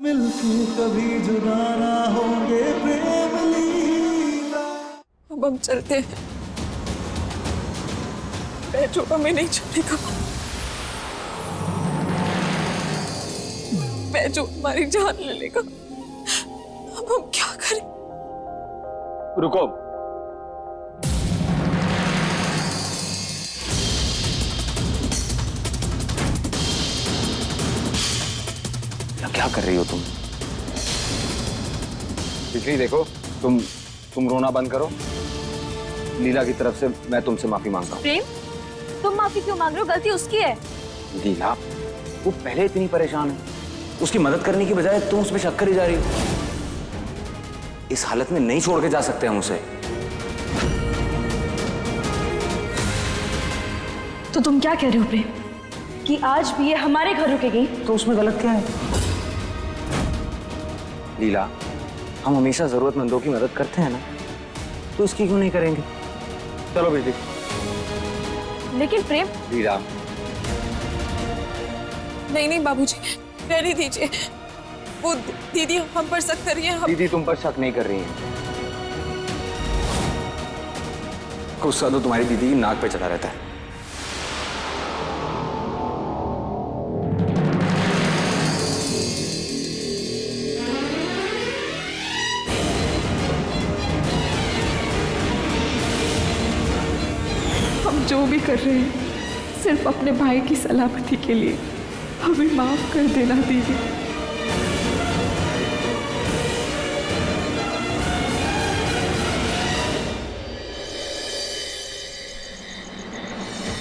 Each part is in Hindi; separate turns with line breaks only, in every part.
मिलके कभी जुदा ना होंगे प्रेम लीला।
अब हम चलते हैं। बैठो, हमें नहीं छोड़ेगा। बैठो, हमारी जान ले लेगा। अब हम क्या करें?
रुको। क्या कर रही हो तुम? बिजली देखो, तुम रोना बंद करो। लीला की तरफ से मैं तुमसे माफी मांगता हूँ।
प्रेम, तुम माफी क्यों मांग रहे हो? गलती उसकी है।
लीला, वो पहले इतनी परेशान है, उसकी मदद करने की बजाय तुम उसमें शक करी जा रही हो। इस हालत में नहीं छोड़ के जा सकते हम उसे।
तो तुम क्या कह रहे हो प्रेम, कि आज भी ये हमारे घर रुकेगी?
तो उसमें गलत क्या है? लीला, हम हमेशा जरूरतमंदों की मदद करते हैं ना, तो इसकी क्यों नहीं करेंगे? चलो बेटी।
लेकिन प्रेम।
लीला,
नहीं बाबूजी, रहने दीजिए। वो दीदी हम पर शक कर रही है।
दीदी तुम पर शक नहीं कर रही है। गुस्सा तो तुम्हारी दीदी की नाक पे चढ़ा रहता है।
हम जो भी कर रहे हैं सिर्फ अपने भाई की सलामती के लिए। हमें माफ कर देना दीदी।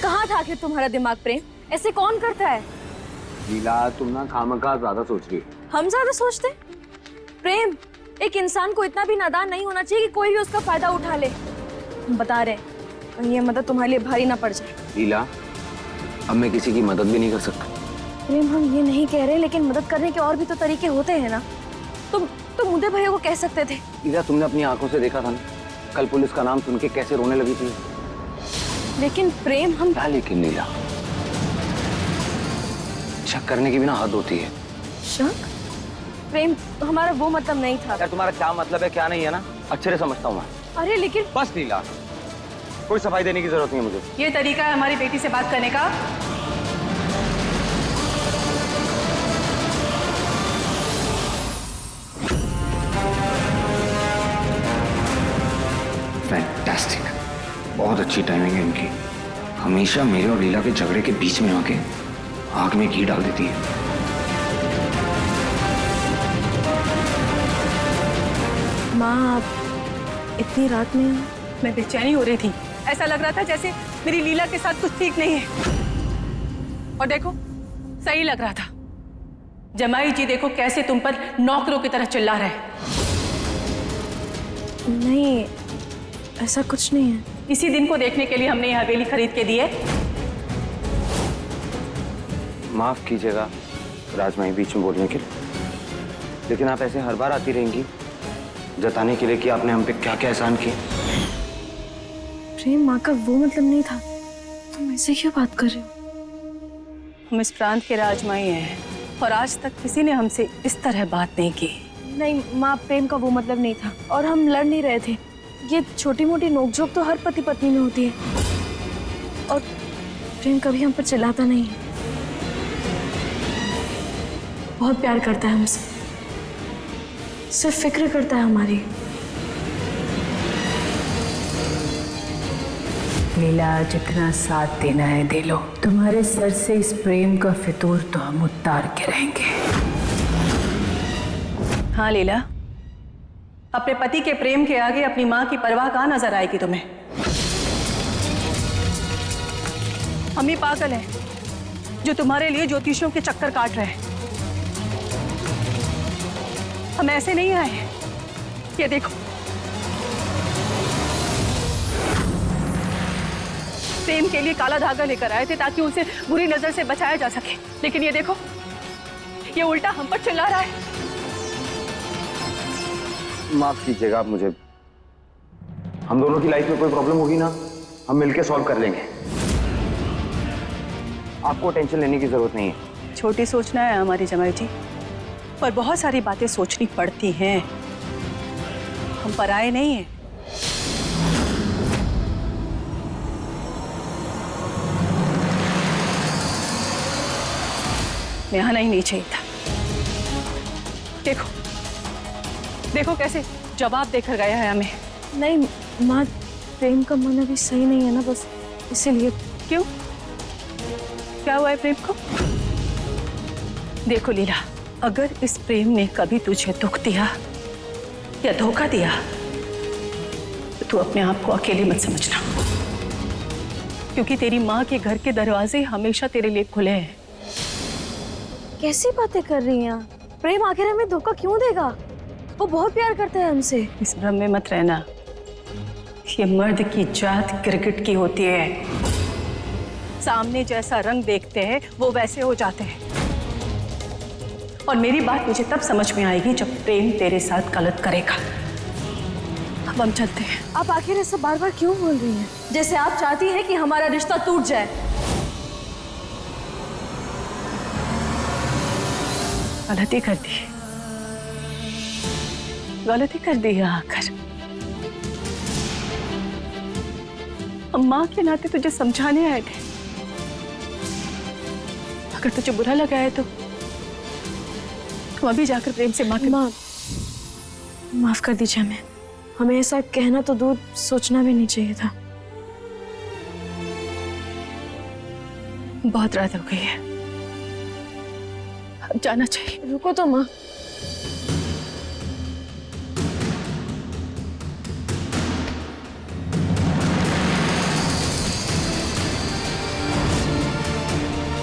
कहाँ था आखिर तुम्हारा दिमाग प्रेम? ऐसे कौन करता है?
लीला, तुम ना खामखा ज्यादा सोच रही हो।
हम ज्यादा सोचते हैं? प्रेम, एक इंसान को इतना भी नादान नहीं होना चाहिए कि कोई भी उसका फायदा उठा ले। हम बता रहे हैं, कहीं ये मदद तुम्हारे लिए भारी ना पड़ जाए।
लीला, अब मैं किसी की मदद भी नहीं कर सकता।
प्रेम, हम ये नहीं कह रहे, लेकिन मदद करने के और भी तो तरीके होते हैं ना। तुम मुद्दे भैया को कह सकते थे।
लीला, तुमने अपनी आंखों से देखा था ना, कल पुलिस का नाम सुन के कैसे रोने लगी थी।
लेकिन प्रेम, हम
क्या लेकिन? लीला, शक करने की भी ना हद होती है।
शक? प्रेम, हमारा वो मतलब नहीं था।
यार, तुम्हारा क्या मतलब है क्या नहीं है ना, अच्छे से समझता हूँ मैं।
अरे लेकिन
बस लीला, कोई सफाई देने की जरूरत नहीं है मुझे।
ये तरीका है हमारी बेटी से बात करने का?
फैंटास्टिक, बहुत अच्छी टाइमिंग है इनकी। हमेशा मेरे और लीला के झगड़े के बीच में आके आग में घी डाल देती है।
माँ, इतनी रात में
मैं बेचैनी हो रही थी। ऐसा लग रहा था जैसे मेरी लीला के साथ कुछ ठीक नहीं है। और देखो, सही लग रहा था। जमाई जी देखो कैसे तुम पर नौकरों की तरह चिल्ला रहे।
नहीं, ऐसा कुछ नहीं है।
इसी दिन को देखने के लिए हमने ये हवेली खरीद के दी है।
माफ कीजिएगा राजमाई बीच में बोलने के लिए, लेकिन आप ऐसे हर बार आती रहेंगी जताने के लिए कि आपने हम पे क्या क्या एहसान किए।
प्रेम, माँ का वो मतलब नहीं था। तुम ऐसे क्यों बात कर रहे हो?
हम इस प्रांत के राजमाई हैं और आज तक किसी ने हमसे इस तरह बात नहीं की।
नहीं माँ, प्रेम का वो मतलब नहीं था, और हम लड़ नहीं रहे थे। ये छोटी मोटी नोकझोंक तो हर पति पत्नी में होती है, और प्रेम कभी हम पर चिल्लाता नहीं है। बहुत प्यार करता है हमसे, सिर्फ फिक्र करता है हमारी।
लीला, जितना साथ देना है दे लो। तुम्हारे सर से इस प्रेम का फितूर तो हम उतार के रहेंगे।
हाँ लीला, अपने पति के प्रेम के आगे अपनी माँ की परवाह कहाँ नजर आएगी तुम्हें? हम ही पागल हैं जो तुम्हारे लिए ज्योतिषियों के चक्कर काट रहे हैं। हम ऐसे नहीं आए हैं। ये देखो, प्रेम के लिए काला धागा लेकर आए थे ताकि उसे बुरी नजर से बचाया जा सके, लेकिन ये देखो, ये उल्टा हम पर चिल्ला रहा है।
माफ कीजिएगा आप मुझे। हम दोनों की लाइफ में कोई प्रॉब्लम होगी ना, हम मिलकर सॉल्व कर लेंगे। आपको टेंशन लेने की जरूरत नहीं है।
छोटी सोचना है हमारी जमाई जी। पर बहुत सारी बातें सोचनी पड़ती हैं। हम पराये नहीं हैं। मैं आना ही नहीं चाहिए था। देखो देखो कैसे जवाब देकर गया है हमें।
नहीं माँ, प्रेम का मन अभी सही नहीं है ना, बस इसीलिए।
क्यों? क्या हुआ है प्रेम को? देखो लीला, अगर इस प्रेम ने कभी तुझे दुख दिया या धोखा दिया तो तू अपने आप को अकेले मत समझना, क्योंकि तेरी माँ के घर के दरवाजे हमेशा तेरे लिए खुले हैं।
कैसी बातें कर रही हैं आप? प्रेम आखिर हमें धोखा क्यों देगा? वो बहुत प्यार करते हैं हमसे।
इस भ्रम में मत रहना। ये मर्द की जात क्रिकेट की होती है। सामने जैसा रंग देखते हैं वो वैसे हो जाते हैं। और मेरी बात मुझे तब समझ में आएगी जब प्रेम तेरे साथ गलत करेगा। अब हम चलते हैं।
आप आखिर ऐसा बार बार क्यों बोल रही हैं? जैसे आप चाहती हैं कि हमारा रिश्ता टूट जाए।
गलती कर दी, गलती कर दी है आकर। हम माँ के नाते तुझे समझाने आए थे। अगर तुझे बुरा लगा है तो तुम अभी जाकर प्रेम से माँ
माफ कर दीजिए हमें ऐसा कहना तो दूर, सोचना भी नहीं चाहिए था।
बहुत रात हो गई है, अब जाना चाहिए।
रुको तो माँ।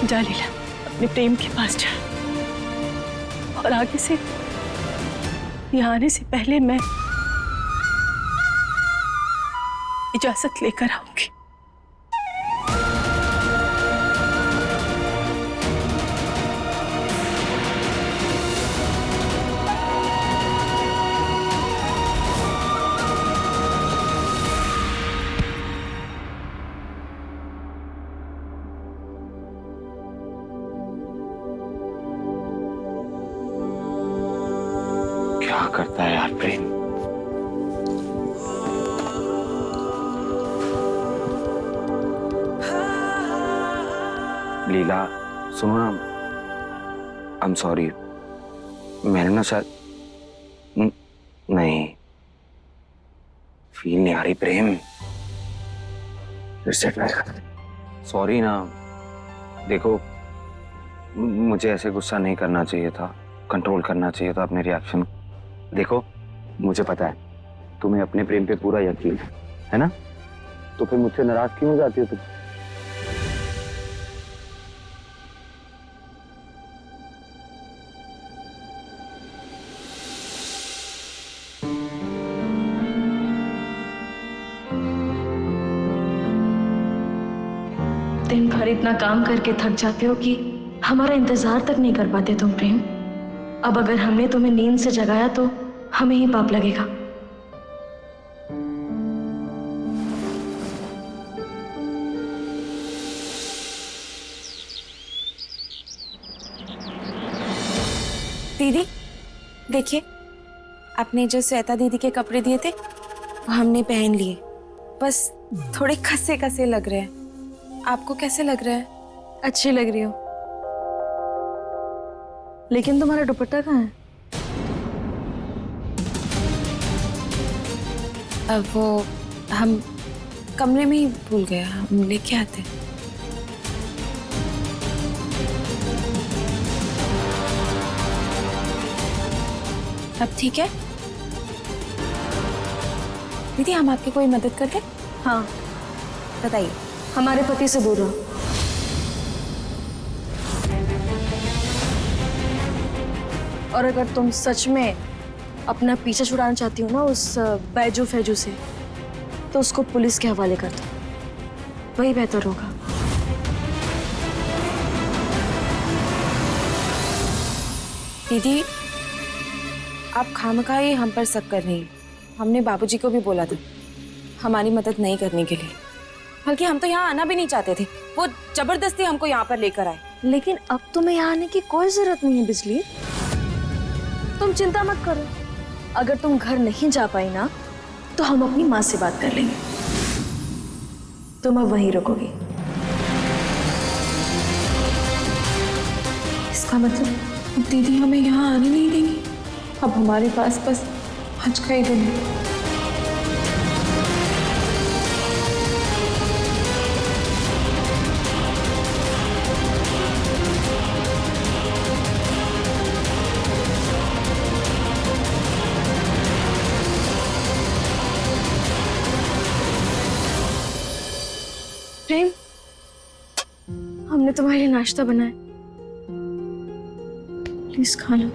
जा लीला, अपने प्रेम के पास जा, और आगे से यहाँ आने से पहले मैं इजाजत लेकर आऊंगी।
क्या करता है यार प्रेम? लीला सुनो ना, आई एम सॉरी। मैंने ना शायद नहीं, फील नहीं आ रही प्रेम। फिर से ट्राई कर। सॉरी ना। देखो मुझे ऐसे गुस्सा नहीं करना चाहिए था, कंट्रोल करना चाहिए था अपने रिएक्शन। देखो मुझे पता है तुम्हें अपने प्रेम पे पूरा यकीन है ना, तो फिर मुझसे नाराज क्यों हो जाती हो तुम?
दिन भर इतना काम करके थक जाते हो कि हमारा इंतजार तक नहीं कर पाते तुम प्रेम। अब अगर हमने तुम्हें नींद से जगाया तो हमें ही पाप लगेगा।
दीदी देखिए, आपने जो श्वेता दीदी के कपड़े दिए थे वो हमने पहन लिए, बस थोड़े खसे खसे लग रहे हैं। आपको कैसे लग रहा है?
अच्छी लग रही हो, लेकिन तुम्हारा दुपट्टा कहाँ है?
अब वो हम कमरे में ही भूल गए, हम लेके आते हैं। अब ठीक है दीदी, हम आपकी कोई मदद कर दें?
हाँ
बताइए।
हमारे पति से दूर रहो। और अगर तुम सच में अपना पीछा छुड़ाना चाहती हो ना उस बैजू फैजू से, तो उसको पुलिस के हवाले कर दो, वही बेहतर होगा।
दीदी आप खामखाई हम पर शक कर रही हैं। हमने बाबूजी को भी बोला था हमारी मदद नहीं करने के लिए, बल्कि हम तो यहाँ आना भी नहीं चाहते थे, वो जबरदस्ती हमको यहाँ पर लेकर आए।
लेकिन अब तुम्हें यहाँ आने की कोई जरूरत नहीं है बिजली। तुम चिंता मत करो, अगर तुम घर नहीं जा पाई ना तो हम अपनी माँ से बात कर लेंगे। तुम अब वहीं रुकोगी।
इसका मतलब दीदी हमें यहाँ आने नहीं देंगी। अब हमारे पास बस आज का ही दिन है।
प्रेम, हमने तुम्हारे लिए नाश्ता बनाया, प्लीज खा लो।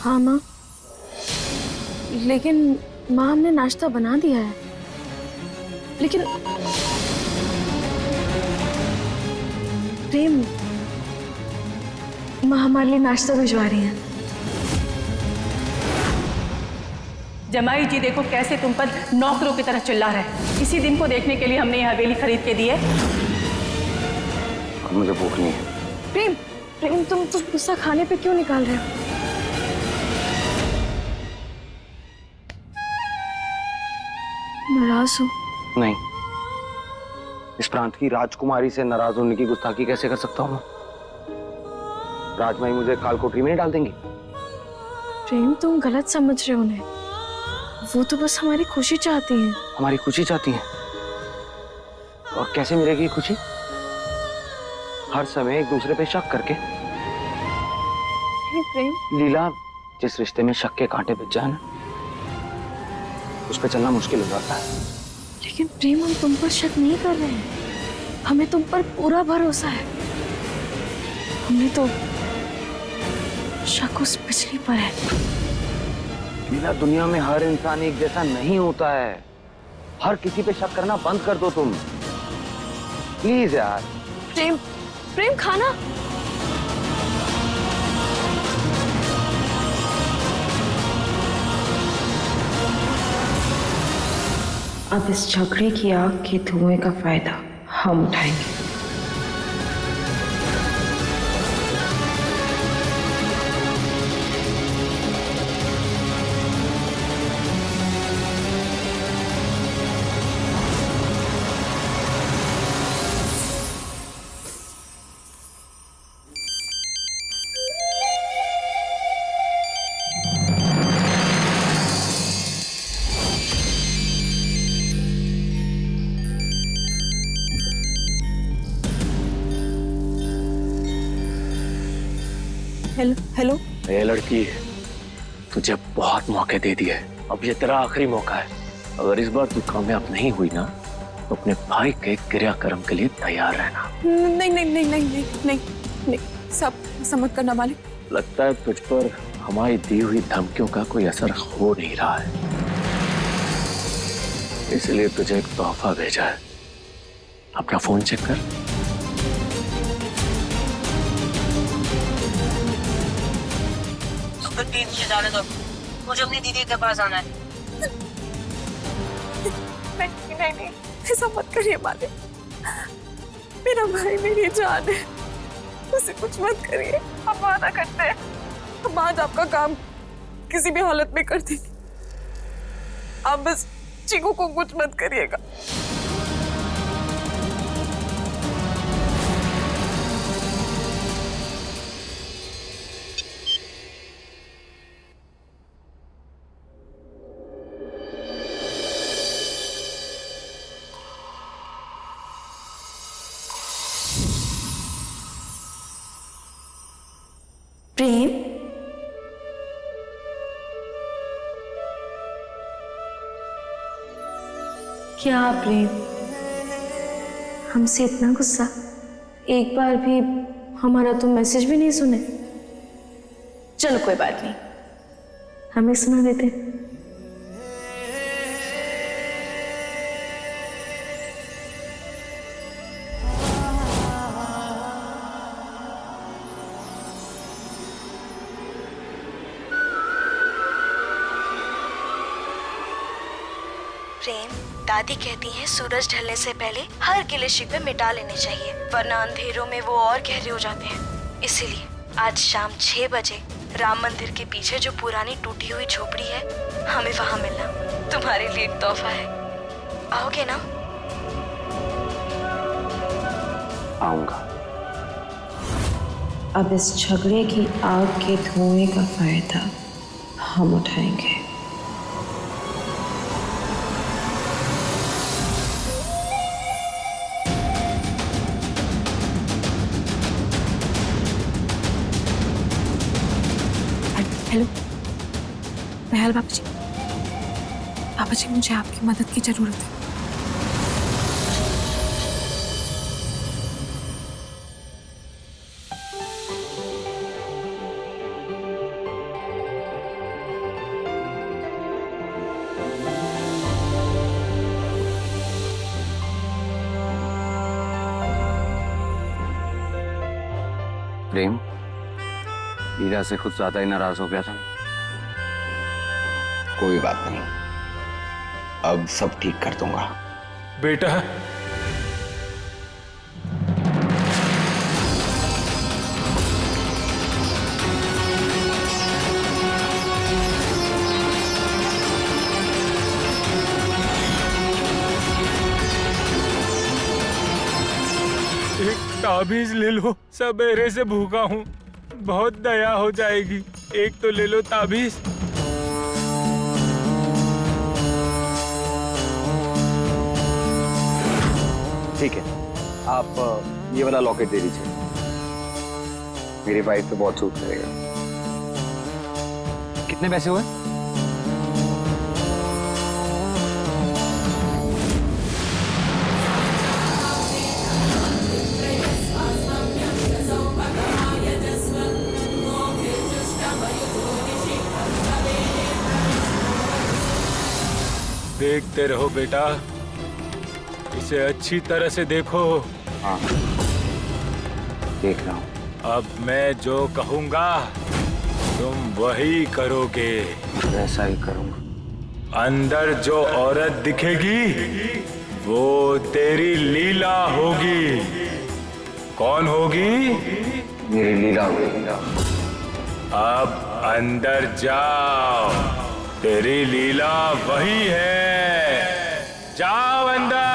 हाँ माँ, लेकिन माँ हमने नाश्ता बना दिया है। लेकिन प्रेम, माँ हमारे लिए नाश्ता भिजवा रही हैं।
जमाई जी देखो कैसे तुम पर नौकरों की तरह चिल्ला रहे हैं। इसी दिन को देखने के लिए हमने ये हवेली खरीद के दी है।
अब मुझे भूख नहीं है।
प्रेम, प्रेम तुम गुस्सा खाने पे क्यों निकाल रहे हो? नाराज हो?
नहीं, इस प्रांत की राजकुमारी से नाराज होने की गुस्ताखी कैसे कर सकता हूँ? राजमाई मुझे काल कोठरी में नहीं डाल देंगी।
प्रेम तुम गलत समझ रहे हो उन्हें, वो तो बस हमारी खुशी चाहती हैं।
हमारी खुशी चाहती हैं? और कैसे मिलेगी खुशी? हर समय एक दूसरे पे शक करके।
प्रेम,
लीला, जिस रिश्ते में शक के कांटे बिछ जाए ना, उस पर चलना मुश्किल हो जाता है।
लेकिन प्रेम हम तुम पर शक नहीं कर रहे हैं, हमें तुम पर पूरा भरोसा है। हमने तो शक उस बिजली पर है।
लीला, दुनिया में हर इंसान एक जैसा नहीं होता है। हर किसी पे शक करना बंद कर दो तुम, प्लीज यार।
प्रेम, प्रेम खाना।
अब इस झगड़े की आग के धुएं का फायदा हम उठाएंगे।
Hello hello.
ये लड़की तुझे बहुत मौके दे दिए, अब ये तेरा आखिरी मौका है। अगर इस बार तू कामयाब नहीं हुई ना तो अपने भाई के क्रियाक्रम के लिए तैयार रहना।
नहीं नहीं नहीं नहीं नहीं नहीं नहीं, सब समझ करना मालिक।
लगता है तुझ पर हमारी दी हुई धमकियों का कोई असर हो नहीं रहा है, इसलिए तुझे एक तोहफा भेजा है। अपना फोन चेक कर।
जाने दो, मुझे अपनी दीदी के पास आना है।
नहीं नहीं नहीं, ऐसा मत करिए मालिक, मेरा भाई मेरी जान है, उसे कुछ मत करिए। हम वादा करते हैं, हम आज आपका काम किसी भी हालत में कर देंगे। आप बस चीकू को कुछ मत करिएगा।
प्रेम, क्या प्रेम, हमसे इतना गुस्सा? एक बार भी हमारा तो मैसेज भी नहीं सुने। चलो कोई बात नहीं, हमें सुना देते।
प्रेम, दादी कहती हैं सूरज ढलने से पहले हर गिले शिकवे मिटा लेने चाहिए, वरना अंधेरों में वो और गहरे हो जाते हैं। इसीलिए आज शाम 6 बजे राम मंदिर के पीछे जो पुरानी टूटी हुई झोपड़ी है, हमें वहां मिलना। तुम्हारे लिए एक तोहफा है, आओगे ना?
आऊंगा।
अब इस झगड़े की आग के धुएं का फायदा हम उठाएंगे।
हेलो दयाल बाबा जी, मुझे आपकी मदद की जरूरत है।
प्रेम, लीला से कुछ ज्यादा ही नाराज हो गया था।
कोई बात नहीं, अब सब ठीक कर दूंगा।
बेटा एक ताबीज ले लो, सवेरे से भूखा हूँ, बहुत दया हो जाएगी। एक तो ले लो ताबीज।
ठीक है, आप ये वाला लॉकेट दे दीजिए, मेरी वाइफ पे बहुत सूट करेगा। कितने पैसे हुए?
देखते रहो बेटा, इसे अच्छी तरह से देखो।
हाँ, देख रहा हूँ।
अब मैं जो कहूँगा तुम वही करोगे।
वैसा ही करूँगा।
अंदर जो औरत दिखेगी वो तेरी लीला होगी। कौन होगी?
मेरी लीला होगी।
अब अंदर जाओ, तेरी लीला वही है। जाओ अंदर।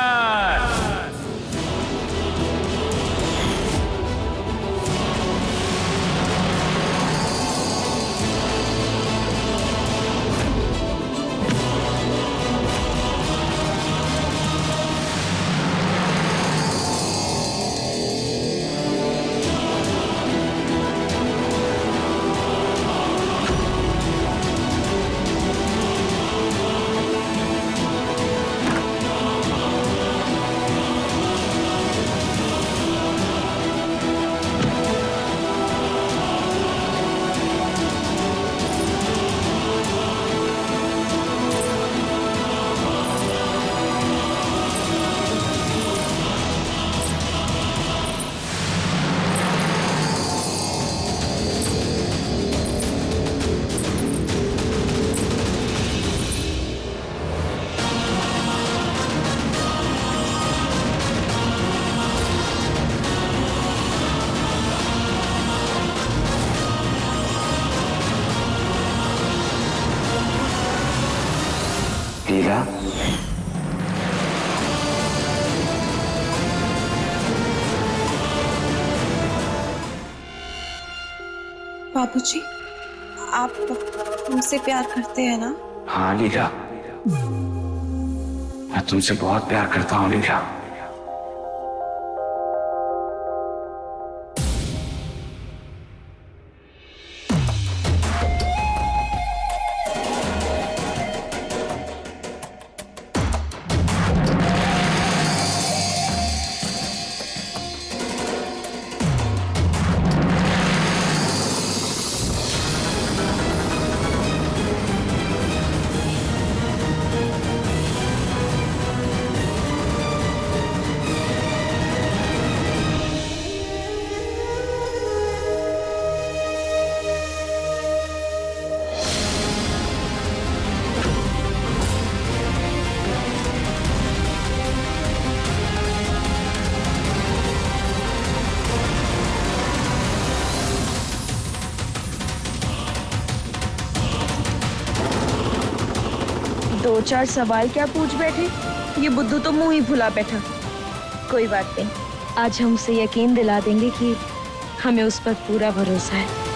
लीला,
बाबूजी, आप हमसे प्यार करते हैं ना?
हाँ लीला, मैं तुमसे बहुत प्यार करता हूँ लीला।
दो चार सवाल क्या पूछ बैठे, ये बुद्धू तो मुंह ही फुला बैठा। कोई बात नहीं, आज हम उसे यकीन दिला देंगे कि हमें उस पर पूरा भरोसा है।